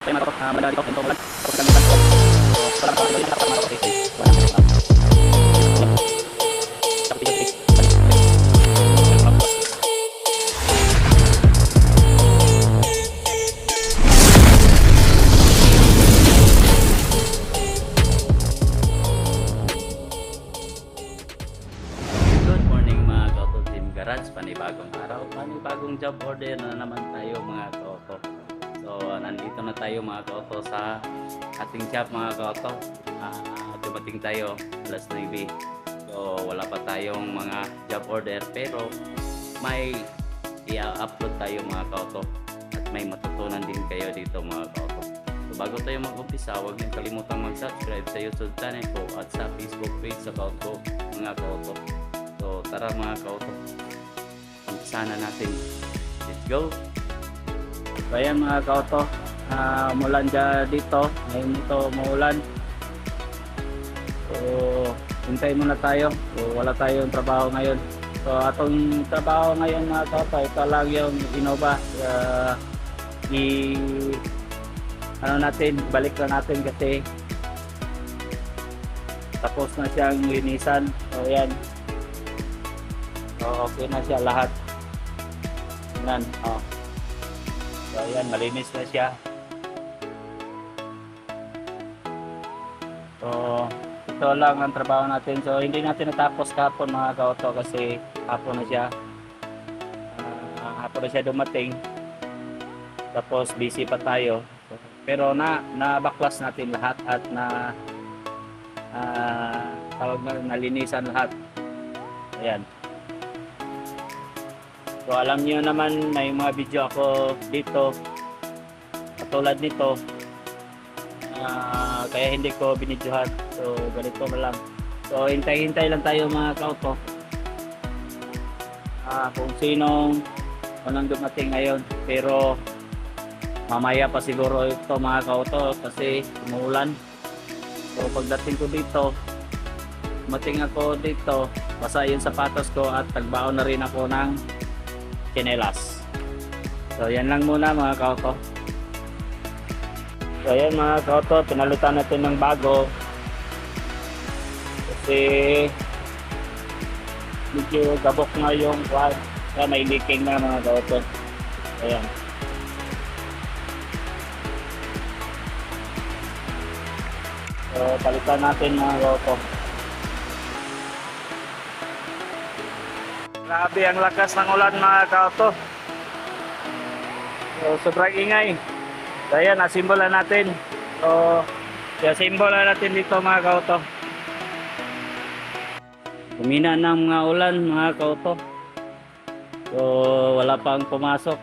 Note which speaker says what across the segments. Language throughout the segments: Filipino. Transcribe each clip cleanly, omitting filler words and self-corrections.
Speaker 1: Kaya mga kauto, madali dito. Ito, ulan. Tapos kalimutan ko. So, wala pa ako dito. Wala pa ako dito. Wala pa ako dito. Good morning mga kauto Team Garage, panibagong araw, panibagong job order na naman tayo mga kauto. So nandito na tayo mga kauto sa ating shop mga kauto. Dumating tayo alas 9. So wala pa tayong mga job order pero may i-upload tayo mga kauto at may matutunan din kayo dito mga kauto. So bago tayo mag-umpisa, huwag niyong kalimutang mag-subscribe sa YouTube channel ko at sa Facebook page account ko mga kauto. So tara mga kauto, umpisa na natin. Let's go! So ayan mga kauto, umulan dyan dito. Ngayon ito umulan. So hintay muna tayo. So wala tayong trabaho ngayon. So atong trabaho ngayon mga kauto, ito lang yung Innova. Balik lang natin kasi tapos na siyang linisan. So ayan. So okay na siya lahat. Yan, oh. So ayan, malinis na siya. So ito lang ang trabaho natin. So hindi natin natapos kahapon mga kauto kasi hapon na siya. Hapon na siya dumating. Tapos busy pa tayo. Pero nabaklas natin lahat at nalinisan lahat. Ayan. So alam niyo naman may mga video ako dito katulad nito. Kaya hindi ko binidyohan. So ganito na lang. So hintay-hintay lang tayo mga kauto. Kung sinong unang dumating ngayon. Pero mamaya pa siguro ito mga kauto kasi umuulan. So pagdating ko dito, dumating ako dito, basa yung sapatos ko at tagbaon na rin ako ng tsinelas. So yan lang muna mga kauto. So ayan mga kauto, pinalitan natin ng bago kasi medyo gabok na yung quad. May leaking na mga kauto. Ayan. So palitan natin mga kauto. Grabe ang lakas ng ulan mga kauto. So sobrang ingay. So ayan, nasimbolan natin. So simbolan natin dito mga kauto. Humina ng mga ulan mga kauto. So wala pang pumasok.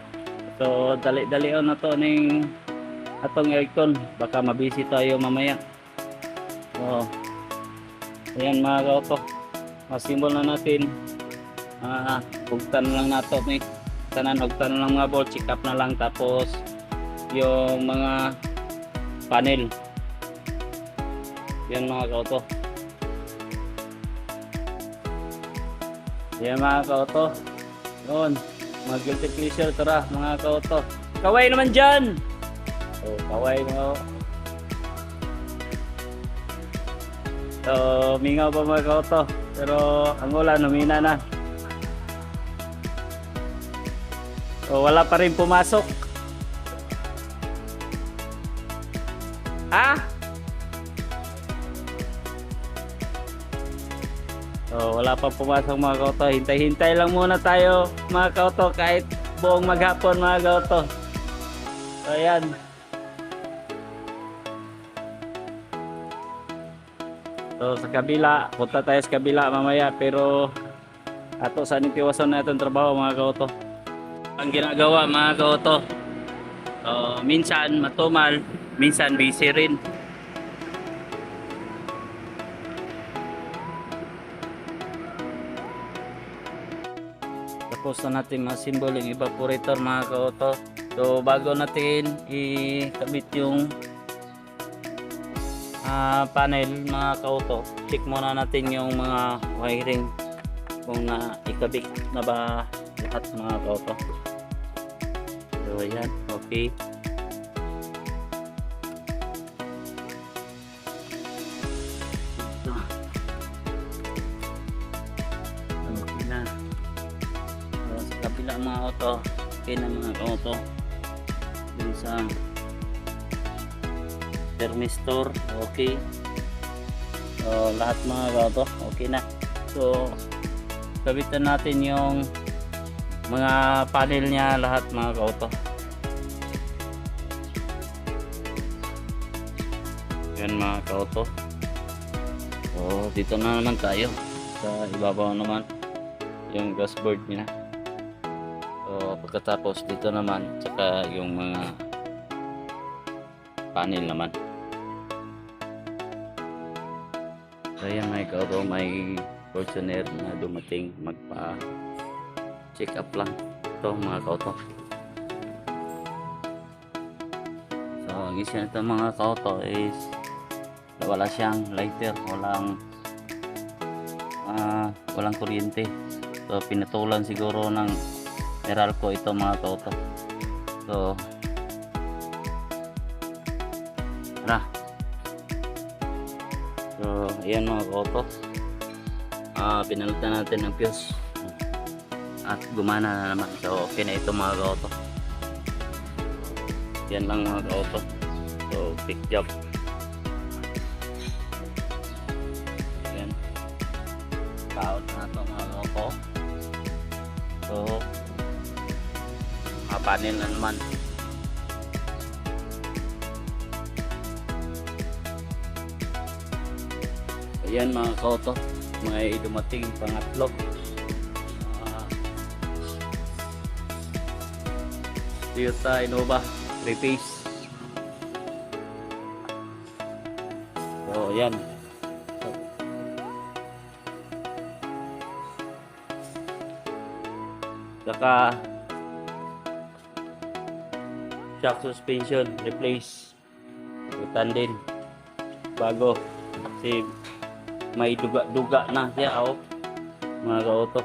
Speaker 1: So dali-dalion na to ng atong aircon. Baka mabisi tayo mamaya. So ayan mga kauto. Masimbol na natin. Hugtan lang nato ni tanan, hugtan lang mga bolt, check up na lang tapos yung mga panel yan mga kauto. Yan mga kauto, yun mga guilty pleasure. Tara mga kauto, kaway naman dyan. So kaway mo. So mingaw pa mga kauto pero ang ulan humina na. So wala pa rin pumasok. So wala pa pumasok mga kauto. Hintay-hintay lang muna tayo mga kauto kahit buong maghapon mga kauto. So ayan. So sa kabila, punta tayo sa kabila mamaya pero ato sa nitiwason na itong trabaho mga kauto. Ang ginagawa mga kauto, minsan matumal, minsan busy rin. Tapos na natin masimbol yung evaporator mga kauto. So bago natin ikabit yung panel mga kauto, check muna natin yung mga wiring kung ikabit na ba lahat mga kauto. So ayan, okay. kabila mga auto, okay na mga auto. Dun sa thermistor, okay. So lahat mga auto, okay na. So gabitan natin yung mga panel niya lahat mga auto. Yan mga auto. So dito na naman tayo sa ibabaw naman yung dashboard niya. So pagkatapos dito naman saka yung mga panel naman. So yan mga auto, may Fortuner na dumating, magpa check up lang ito mga auto. So ang isa nito mga auto is wala siyang lighter, walang kuryente. So pinatulan siguro ng Meralco ito mga auto. So ayan mga auto, pinalitan natin ng fuse at gumana na naman. So okay na ito mga auto. Yan lang mga auto. So big job. Kaot na ito mga auto. So mga panel na naman. Ayan mga auto, may dumating pangatlo. Toyota Innova 3-phase. So ayan. Saka shock suspension replace, utan din bago kasi may duga-duga na siya mga auto.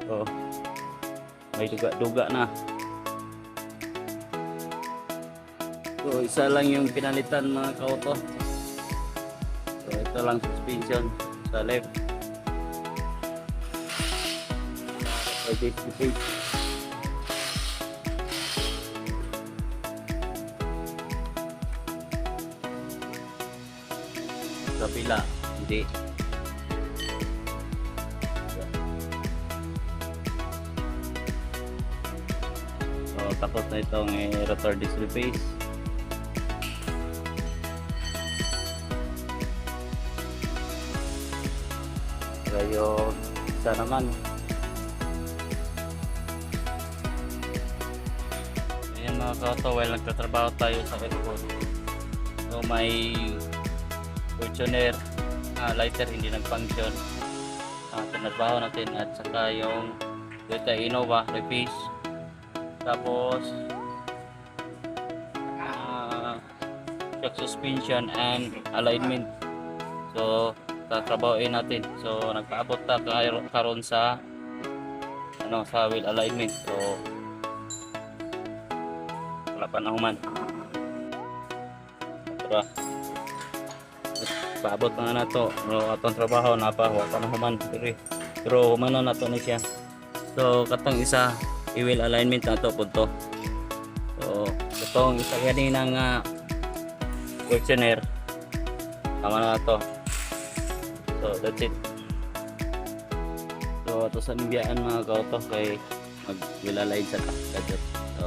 Speaker 1: So may duga-duga na. So isa lang yung pinalitan mga auto. So ito lang suspension sa left. Kapila hindi. So tapos na itong rotor disc replace. Kaya isa naman. Ayan mga auto, while nagtatrabaho tayo sa aircon. So may Fortuner lighter hindi nag-function. Tinatbaho natin at saka yung Toyota Innova replace. Tapos shock suspension and alignment. So tatrabahoin natin. So nagpaabot ta karon sa sa wheel alignment. So wala pa nahuman. Tara. Paabot na to. No, atong trabaho na pa wa pa nahuman pero humano na to ni siya. So katong isa i-wheel alignment na to pud to. So katong isa ganina nga Fortuner tama na to. So that's it. So ato sa nibiyaan mga auto kay mag-wheel align sa kadot. So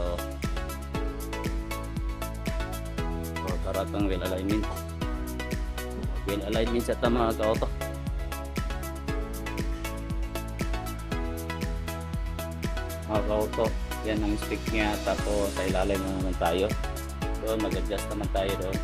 Speaker 1: tara tong wheel alignment. Wheel alignment sa tama mga auto. Mga auto, yan ang stick niya. Tapos sa ilalim na naman tayo. Doon mag-adjust naman tayo doon.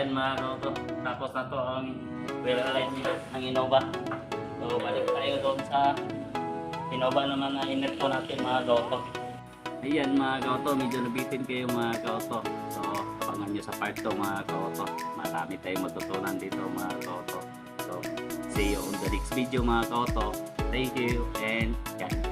Speaker 1: Ayan mga kauto, tapos na to ang wheel alignment ng Innova. So balik tayo doon sa Innova naman na inerto natin mga kauto. Ayan mga kauto, medyo nabitin kayo mga kauto. So abangan nyo sa part 2 mga kauto. Marami tayong matutunan dito mga kauto. So see you on the next video mga kauto. Thank you and God